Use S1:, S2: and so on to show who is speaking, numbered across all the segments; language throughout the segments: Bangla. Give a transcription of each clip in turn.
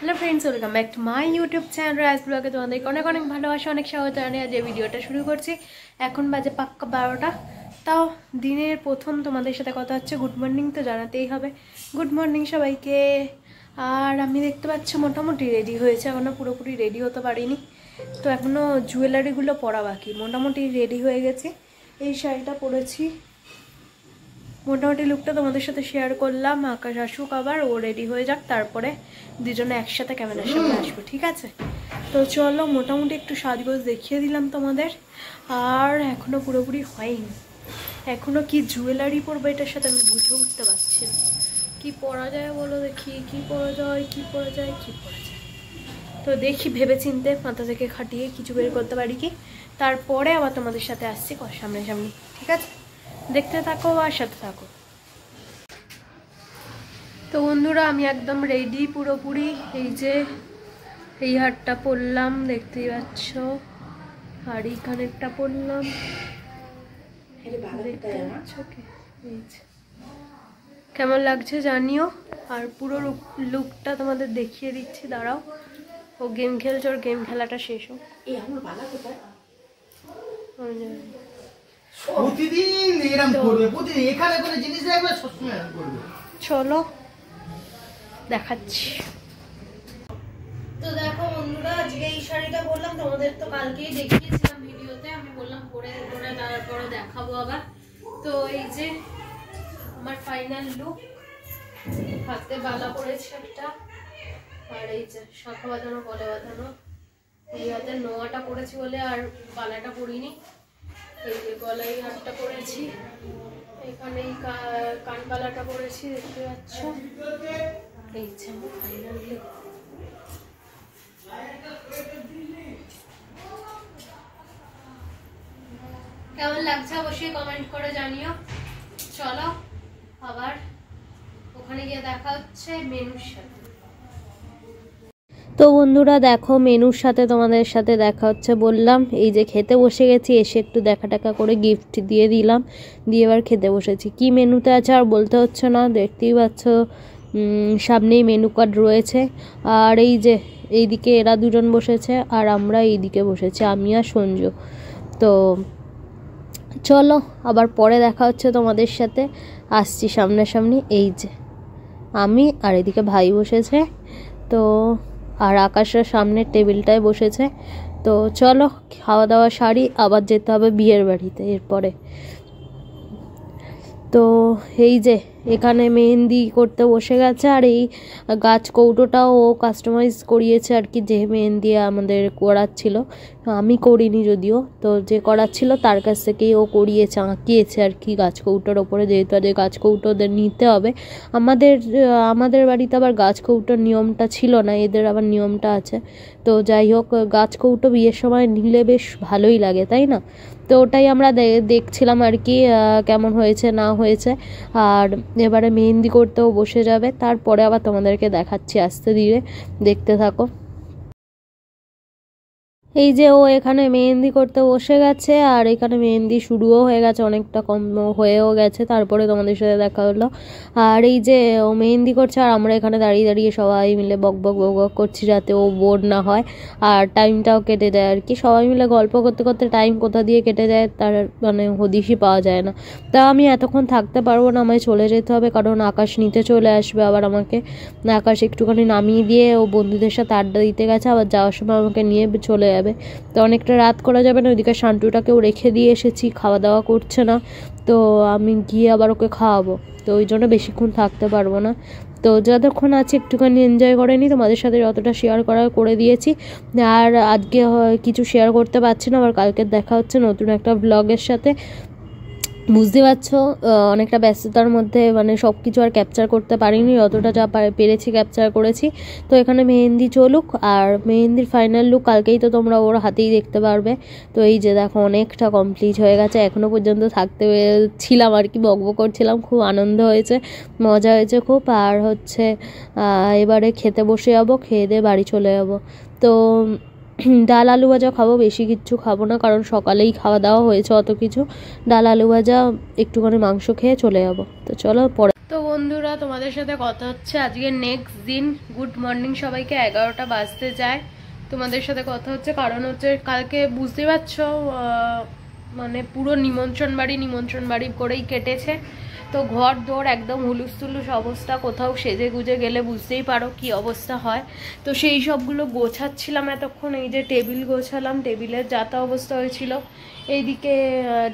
S1: Hello friends, welcome back to my YouTube channel Raj ब्लगे। তোমাদের অনেক অনেক ভালোবাসা, অনেক স্বাগত জানিয়ে আজ এই ভিডিওটা শুরু করছি। এখন বাজে পাক্কা 12টা। তাও দিনের প্রথম তোমাদের সাথে কথা হচ্ছে। গুড মর্নিং তো জানাতেই হবে। গুড মর্নিং সবাইকে। আর আমি দেখতে পাচ্ছি মোটামুটি রেডি হয়েছে, এখনও পুরোপুরি রেডি হতে পারিনি, তো এখনও জুয়েলারিগুলো পরা বাকি। মোটামুটি রেডি হয়ে গেছে। এই শাড়িটা পরেছি, মোটামুটি লুকটা তোমাদের সাথে শেয়ার করলাম। আকাশ আসুক, আবার ও রেডি হয়ে যাক, তারপরে দুজনে একসাথে ক্যামেরার সামনে আসবো, ঠিক আছে? তো চলো, মোটামুটি একটু সাজগোজ দেখিয়ে দিলাম তোমাদের। আর এখনো পুরোপুরি হয়নি, এখনো কি জুয়েলারি পরবো এটার সাথে আমি বুঝে উঠতে পারছি না। কি পরা যায় বলো দেখি, কি পরা যায়, কি পরা যায়, কি পরা যায়। তো দেখি ভেবে চিনতে মাথা থেকে খাটিয়ে কিছু বের করতে পারি কি, তারপরে আবার তোমাদের সাথে আসছি সামনাসামনি, ঠিক আছে? দেখতে থাকো আর সাথে থাকো। তো বন্ধুরা, আমি একদম রেডি পুরোপুরি। এই যে এই হারটা পরলাম, দেখতেই পাচ্ছ, আর এই কানেরটা পরলাম, দেখতে পাচ্ছ কি? কেমন লাগছে জানিও। আর পুরো লুকটা তোমাদের দেখিয়ে দিচ্ছি, দাঁড়াও। ও গেম খেলছে, ওর গেম খেলাটা শেষ হোক।
S2: প্রতিদিন এরকম করবে, প্রতিদিন এখানে করে জিনিস দেখবে, সবসময় এরকম করবে।
S1: চলো দেখাচ্ছি। তো দেখো বন্ধুরা, আজকে এই শাড়িটা বললাম তোমাদের, তো কালকেই দেখিয়েছিলাম ভিডিওতে। আমি বললাম পরে তারপরে দেখাবো আবার। তো এই যে আমার ফাইনাল লুক, হাতে বালা পরেছে একটা, আর এই যে শাঁখা বাঁধানো, গলা বাঁধানো। এই হাতে নোয়াটা পরেছি বলে আর বালাটা পরিনি। এই যে গলায় হাতটা পরেছি, এখানে কানবালাটা পরেছি, দেখতে পাচ্ছ। এই যে আমার ফাইনাল লুক। কেমন লাগছে অবশ্যই কমেন্ট করে জানিও। চলো আবার ওখানে গিয়ে দেখা হচ্ছে মেনুর সাথে। তো বন্ধুরা দেখো, মেনুর সাথে তোমাদের সাথে দেখা হচ্ছে বললাম। এই যে খেতে বসে গেছি, এসে একটু দেখা টাকা করে গিফট দিয়ে দিলাম, দিয়ে এবার খেতে বসেছি। কি মেনুতে আছে আর বলতে হচ্ছে না, দেখতেই পাচ্ছ সামনেই মেনু কার্ড রয়েছে। আর এই যে এইদিকে এরা দুজন বসেছে, আর আমরা এইদিকে বসেছি, আমি আর সঞ্জু। তো চলো আবার পরে দেখা হচ্ছে তোমাদের সাথে, আসছি সামনাসামনি। এই যে আমি, আর এদিকে ভাই বসেছে, তো আর আকাশের সামনের টেবিলটায় বসেছে। তো চলো খাওয়া দাওয়া সারি, আবার যেতে হবে বিয়ের বাড়িতে এরপরে। তো এই যে এখানে মেহেন্দি করতে বসে গেছে, আর এই গাছ কৌটোটাও ও কাস্টমাইজ করিয়েছে আর কি, যে মেহেন্দি আমাদের করাচ্ছিল, আমি করিনি যদিও। তো যে করাচ্ছিল তার কাছ থেকেই ও করিয়েছে, আঁকিয়েছে আর কি গাছ কৌটোর ওপরে, যেহেতু আজ গাছ কৌটো ওদের নিতে হবে। আমাদের বাড়িতে আবার গাছ কৌটোর নিয়মটা ছিল না, এদের আবার নিয়মটা আছে। তো যাই হোক, গাছ কৌটো বিয়ের সময় নিলে বেশ ভালোই লাগে, তাই না? তো ওটাই আমরা দেখছিলাম আর কি, কেমন হয়েছে না হয়েছে। আর এবারে মেহেন্দি করতেও বসে যাবে, তারপরে আবার তোমাদেরকে দেখাচ্ছি আস্তে ধীরে, দেখতে থাকো। এই যে ও এখানে মেহেন্দি করতে বসে গেছে, আর এখানে মেহেন্দি শুরুও হয়ে গেছে, অনেকটা কম হয়েও গেছে, তারপরে তোমাদের সাথে দেখা হলো। আর এই যে ও মেহেন্দি করছে, আর আমরা এখানে দাঁড়িয়ে দাঁড়িয়ে সবাই মিলে বক বক বক বক করছি, যাতে ও বোর না হয়, আর টাইমটাও কেটে যায় আর কি। সবাই মিলে গল্প করতে করতে টাইম কোথা দিয়ে কেটে যায় তার মানে হদিশই পাওয়া যায় না। তা আমি এতক্ষণ থাকতে পারবো না, আমায় চলে যেতে হবে, কারণ আকাশ নিতে চলে আসবে আবার আমাকে। আকাশ একটুখানি নামিয়ে দিয়ে ও বন্ধুদের সাথে আড্ডা দিতে গেছে, আবার যাওয়ার সময় আমাকে নিয়ে চলে যাবে। তো অনেকটা রাত করা যাবে না, ওইদিকে শান্টুটাকেও রেখে দিয়ে এসেছি, খাওয়া দাওয়া করছে না, তো আমি গিয়ে আবার ওকে খাওয়াবো, তো ওই জন্য বেশিক্ষণ থাকতে পারবো না। তো যতক্ষণ আছে একটুখানি এনজয় করে নিই, তোমাদের সাথে যতটা শেয়ার করে দিয়েছি। আর আজকে কিছু শেয়ার করতে পারছি না, আবার কালকে দেখা হচ্ছে নতুন একটা ব্লগের সাথে। বুঝতে পারছো অনেকটা ব্যস্ততার মধ্যে মানে সব কিছু আর ক্যাপচার করতে পারিনি, যতটা যা পেরেছি ক্যাপচার করেছি। তো এখানে মেহেন্দি চলুক, আর মেহেন্দির ফাইনাল লুক কালকেই তো তোমরা ওর হাতেই দেখতে পারবে। তো এই যে দেখো অনেকটা কমপ্লিট হয়ে গেছে, এখনও পর্যন্ত থাকতে ছিলাম আর কি, বকবক করছিলাম, খুব আনন্দ হয়েছে, মজা হয়েছে খুব। আর হচ্ছে এবারে খেতে বসে যাবো, খেয়ে দিয়ে বাড়ি চলে যাবো। তো ডাল আলু ভাজা খাবো, বেশি কিচ্ছু খাবো না, কারণ সকালেই খাওয়া দাওয়া হয়েছে অত কিছু। ডাল আলু ভাজা, একটুখানি মাংস খেয়ে চলে যাবো। তো চলো পরে। তো বন্ধুরা, তোমাদের সাথে কথা হচ্ছে আজকে নেক্সট দিন। গুড মর্নিং সবাইকে। 11টা বাজতে যায় তোমাদের সাথে কথা হচ্ছে, কারণ হচ্ছে কালকে বুঝতে পারছো মানে পুরো নিমন্ত্রণ বাড়ি করেই কেটেছে। তো ঘর দৌড় একদম হুলুস তুলুস অবস্থা, কোথাও সেজে গুজে গেলে বুঝতেই পারো কি অবস্থা হয়। তো সেই সবগুলো গোছাচ্ছিলাম এতক্ষণ। এই যে টেবিল গোছালাম, টেবিলের যাতা অবস্থা হয়েছিল। এইদিকে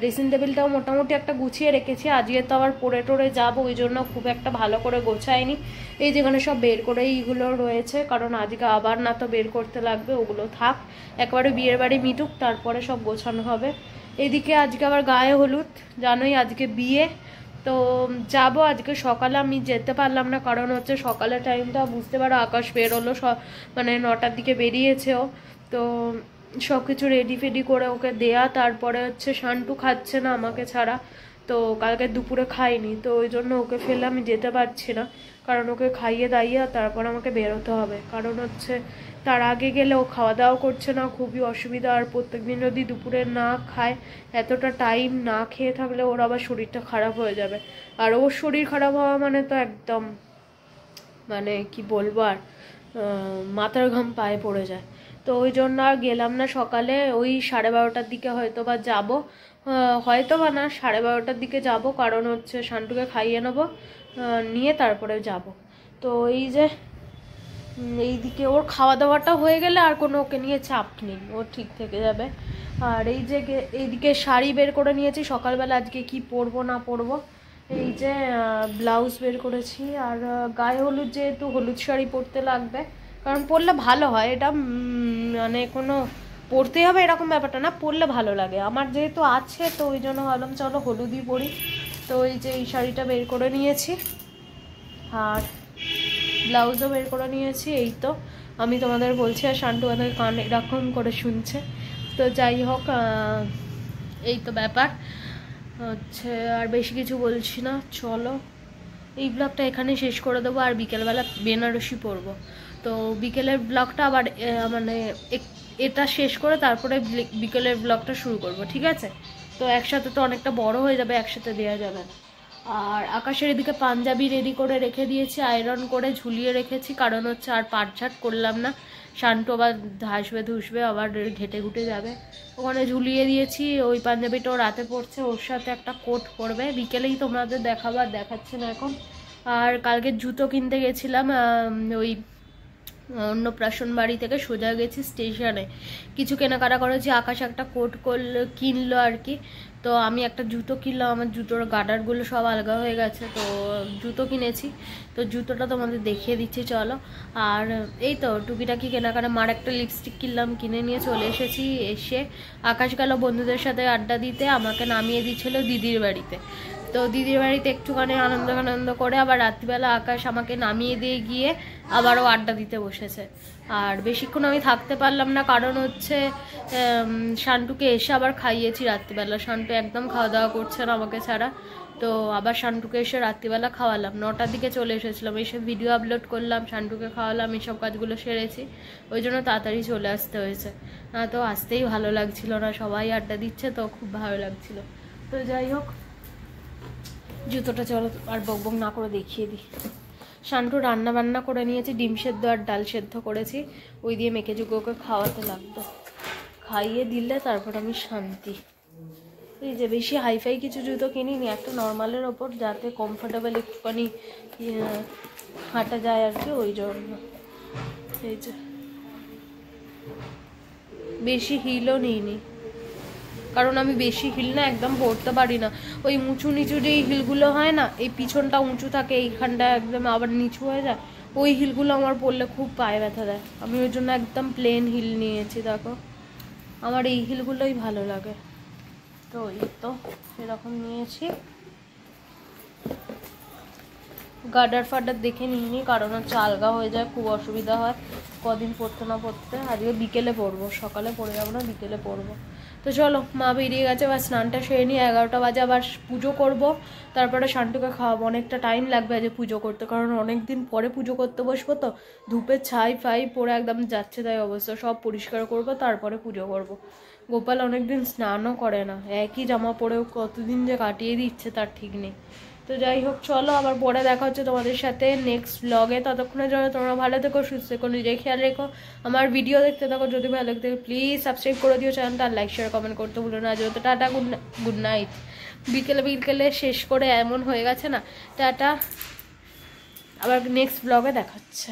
S1: ড্রেসিং টেবিলটাও মোটামুটি একটা গুছিয়ে রেখেছি। আজকে তো আবার পরে টোরে যাবো, ওই জন্য খুব একটা ভালো করে গোছায়নি। এই যেখানে সব বের করে এইগুলো রয়েছে, কারণ আজকে আবার না তো বের করতে লাগবে, ওগুলো থাক, একবারে বিয়ের বাড়ি মিটুক, তারপরে সব গোছানো হবে। এদিকে আজকে আবার গায়ে হলুদ, জানোই আজকে বিয়ে। তো যাব আজকে সকালে, আমি যেতে পারলাম না কারণ হচ্ছে সকালের টাইমটা বুঝতে পারো, আকাশ বেরোলো মানে 9টার দিকে বেরিয়েছেও। তো সব কিছু রেডি ফেডি করে ওকে দেয়া, তারপরে হচ্ছে শান্টু খাচ্ছে না আমাকে ছাড়া। তো কালকে দুপুরে খাইনি, তো ওই জন্য ওকে ফেলে আমি যেতে পারছি না, কারণ ওকে খাইয়ে দাইয়ে তারপর আমাকে বেরোতে হবে। কারণ হচ্ছে তার আগে গেলে ও খাওয়া দাওয়া করছে না, খুবই অসুবিধা। আর প্রত্যেকদিন যদি দুপুরে না খায়, এতটা টাইম না খেয়ে থাকলে ওর আবার শরীরটা খারাপ হয়ে যাবে। আর ওর শরীর খারাপ হওয়া মানে তো একদম মানে কি বলবো, আর মাথার ঘাম পায়ে পড়ে যায়। তো ওই জন্য আর গেলাম না। সকালে ওই 12:30টার দিকে হয়তো বা যাবো, হয়তো বা না 12:30টার দিকে যাব, কারণ হচ্ছে শান্টুকে খাইয়ে নেবো, নিয়ে তারপরে যাব। তো এই যে এইদিকে ওর খাওয়া দাওয়াটা হয়ে গেলে আর কোনো ওকে নিয়ে চাপ নেই, ও ঠিক থেকে যাবে। আর এই যে এইদিকে শাড়ি বের করে নিয়েছি সকালবেলা, আজকে কি পরবো না পরবো। এই যে ব্লাউজ বের করেছি। আর গায়ে হলুদ, যেহেতু হলুদ শাড়ি পরতে লাগবে, কারণ পরলে ভালো হয়। এটা মানে কোনো পরতে হবে এরকম ব্যাপারটা না, পরলে ভালো লাগে। আমার যেহেতু আছে, তো ওই জন্য ভাবলাম চলো হলুদই পরি। তো এই যে এই শাড়িটা বের করে নিয়েছি, আর ব্লাউজও বের করে নিয়েছি। এই তো আমি তোমাদের বলছি, আর শান্টু আমাদের কান এরকম করে শুনছে। তো যাই হোক, এই তো ব্যাপার হচ্ছে, আর বেশি কিছু বলছি না। চলো এই ব্লগটা এখানে শেষ করে দেবো, আর বিকেলবেলা বেনারসি পরবো। তো বিকেলের ব্লগটা আবার মানে এটা শেষ করে তারপরে বিকেলের ব্লগটা শুরু করব, ঠিক আছে? তো একসাথে তো অনেকটা বড় হয়ে যাবে, একসাথে দেওয়া যাবে না। আর আকাশের এদিকে পাঞ্জাবি রেডি করে রেখে দিয়েছি, আয়রন করে ঝুলিয়ে রেখেছি, কারণ হচ্ছে আর পাটঝাট করলাম না। শান্টু আবার ধাসবে ধুসবে, আবার ঘেটে ঘুটে যাবে, ওখানে ঝুলিয়ে দিয়েছি। ওই পাঞ্জাবিটাও রাতে পড়ছে, ওর সাথে একটা কোট পরবে, বিকেলেই তোমাদের দেখাবো, আর দেখাচ্ছে না এখন। আর কালকে জুতো কিনতে গেছিলাম, ওই অন্নপ্রাশন বাড়ি থেকে সোজা গেছি স্টেশনে, কিছু কেনাকাটা করেছি। আকাশ একটা কোট কিনলো আর কি। তো আমি একটা জুতো কিনলাম, আমার জুতোর গার্ডারগুলো সব আলগা হয়ে গেছে, তো জুতো কিনেছি। তো জুতোটা তোমাদের দেখিয়ে দিচ্ছি চলো। আর এই তো টুকিটাকি কেনাকাটা, মার একটা লিপস্টিক কিনলাম, কিনে নিয়ে চলে এসেছি। এসে আকাশ গেল বন্ধুদের সাথে আড্ডা দিতে, আমাকে নামিয়ে দিচ্ছিল দিদির বাড়িতে। তো দিদির বাড়িতে একটুখানি আনন্দ করে আবার রাত্রিবেলা আকাশ আমাকে নামিয়ে দিয়ে গিয়ে আবারও আড্ডা দিতে বসেছে। আর বেশিক্ষণ আমি থাকতে পারলাম না, কারণ হচ্ছে শান্টুকে এসে আবার খাইয়েছি রাত্রিবেলা। শান্টু একদম খাওয়া দাওয়া করছে না আমাকে ছাড়া। তো আবার শান্টুকে এসে রাত্রিবেলা খাওয়ালাম, 9টার দিকে চলে এসেছিলাম, এসে ভিডিও আপলোড করলাম, শান্টুকে খাওয়ালাম, এইসব কাজগুলো সেরেছি। ওই জন্য তাড়াতাড়ি চলে আসতে হয়েছে, তো আসতেই ভালো লাগছিল না, সবাই আড্ডা দিচ্ছে তো খুব ভালো লাগছিল। তো যাই হোক, জুতোটা চলো আর বকবক না করে দেখিয়ে দিই। শান্টু রান্না বান্না করে নিয়েছি, ডিম সেদ্ধ আর ডাল সেদ্ধ করেছি, ওই দিয়ে মেখে ওকে খাওয়াতে লাগতো, খাইয়ে দিলে তারপর আমি শান্তি। এই যে বেশি হাইফাই কিছু জুতো কিনিনি, একটা নর্মালের ওপর, যাতে কমফোর্টেবল একটুখানি হাঁটা যায় আর কি, ওই জন্য। এই যে বেশি হিলও নিইনি, কারণ আমি বেশি হিল না একদম পরতে পারি না। ওই উঁচু নিচু যে হিলগুলো হয় না, এই পিছনটা উঁচু থাকে, এইখানটা একদম আবার নিচু হয়ে যায়, ওই হিলগুলো আমার পরলে খুব পায়ে ব্যথা দেয়। আমি ওই জন্য একদম প্লেন হিল নিয়েছি, দেখো আমার এই হিলগুলোই ভালো লাগে। তো এই তো এরকম নিয়েছি। গার্ডার ফার্ডার দেখে নিইনি, কারণ হচ্ছে আলগা হয়ে যায়, খুব অসুবিধা হয় কদিন পরতে না পরতে। আজকে বিকেলে পরবো, সকালে পরে যাবো না, বিকেলে পরবো। তো চলো, মা বেরিয়ে গেছে, বা স্নানটা সেরে নিয়ে 11টা বাজে আবার পুজো করব, তারপরে শান্টুকে খাওয়াবো। অনেকটা টাইম লাগবে আজ পুজো করতে, কারণ অনেক দিন পরে পুজো করতে বসবো, তো ধূপের ছাই ফাই পরে একদম যাচ্ছে তাই অবস্থা, সব পরিষ্কার করব, তারপরে পুজো করব। গোপাল অনেকদিন স্নানও করে না, একই জামা পরেও কতদিন যে কাটিয়ে দিচ্ছে তার ঠিক নেই। তো যাই হোক, চলো আবার পরে দেখা হচ্ছে তোমাদের সাথে নেক্সট ব্লগে। ততক্ষণের জন্য তোমরা ভালো থেকো, সুস্থ থেকো, নিজের খেয়াল রেখো, আমার ভিডিও দেখতে থাকো। যদি ভালো লাগতে প্লিজ সাবস্ক্রাইব করে দিও চ্যানেলটা, আর লাইক শেয়ার কমেন্ট করতে ভুলো না। যেহেতু টাটা, গুড নাইট। বিকেলে শেষ করে এমন হয়ে গেছে না, টাটা, আবার নেক্সট ব্লগে দেখা হচ্ছে।